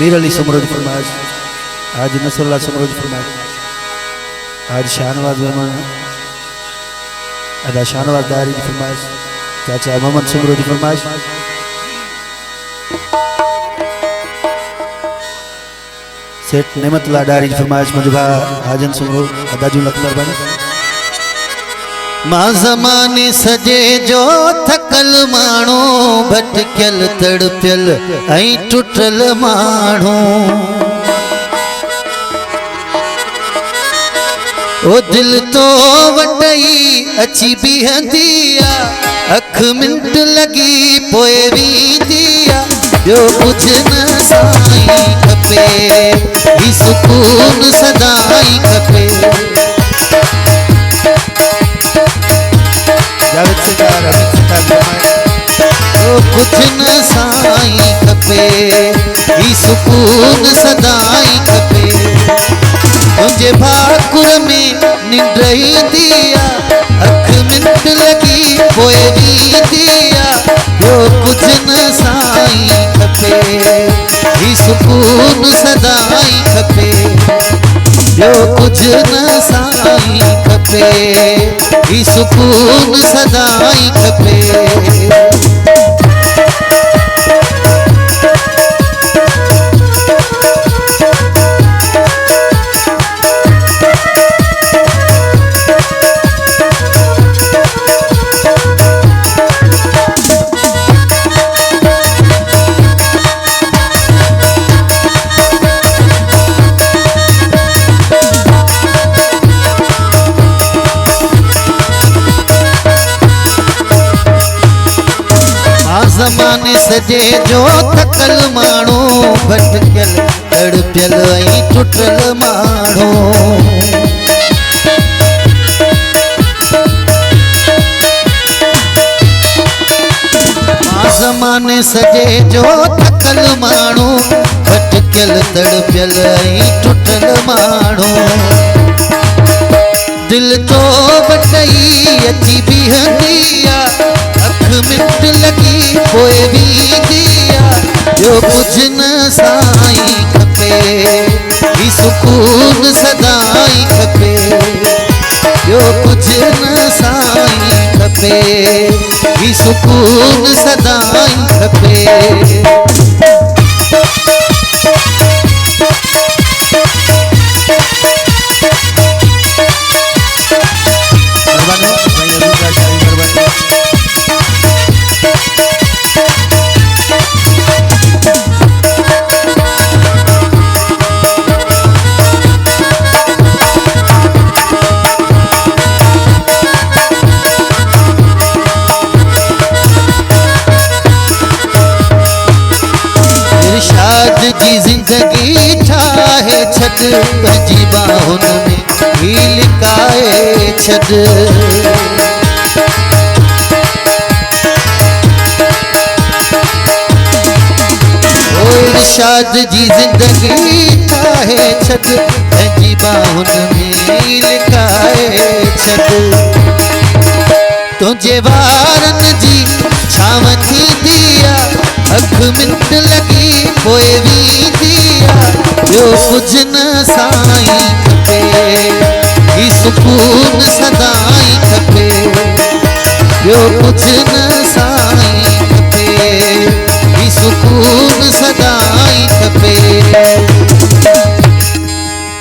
मीर अली समरोज फरमाइश, आज नसरुल्लाह समरोज फरमाइश, आज शाहनवाज मेहमान अदा शाहनवाज दारी की फरमाइश, चाचा मोहम्मद समरोज की फरमाइश, सेठ नेमतुल्लाह दारी की फरमाइश, मुझबा हाजन समरोज अदा जू लखनऊ बने मां ज़माने सजे जो थकल माण्हू भटकियल तड़पियल ऐं टुटल माण्हू ओ दिल तो वटई अची बीहंदी आ अख मिंट लगी पोइ वेंदी आ ॿियो कुझु न साईं खपे ही सुकून सदाई खपे कुछ न साईं खपे ही सुकून सदाई खपे तुंहिंजे भाकुर में निंड ईंदी आ अख मिंट लगी पोइ वेंदी आ ॿियो कुझु न साईं खपे ही सुकून सदाई खपे ॿियो कुझु न साईं खपे ही सुकून सदाई खपे ज़माने सजे जो थकल माण्हू भटकियल तड़पियल ऐं टुटल माण्हू ज़माने सजे जो थकल माण्हू भटकियल तड़पियल ऐं टुटल माण्हू दिल तो वटई अची बीहंदी आ अख मिंट लगी पोइ वेंदी आ ॿियो कुझु न साईं खपे ही सुकून सदाई खपे ॿियो कुझु न साईं खपे ही सुकून सदाई खपे जी जिंदगी ठाहे छॾ पंहिंजी बाहुनि में ही लिकाए छॾ इरशाद जी जिंदगी ठाहे छॾ पंहिंजी बाहुनि में ही लिकाए छॾ तुंहिंजे वारनि जी छांव थींदी आ अख मिंट लगी पोइ वेंदी आ ॿियो कुझु न साईं खपे ही सुकून सदाई खपे ॿियो कुझु न साईं खपे ही सुकून सदाई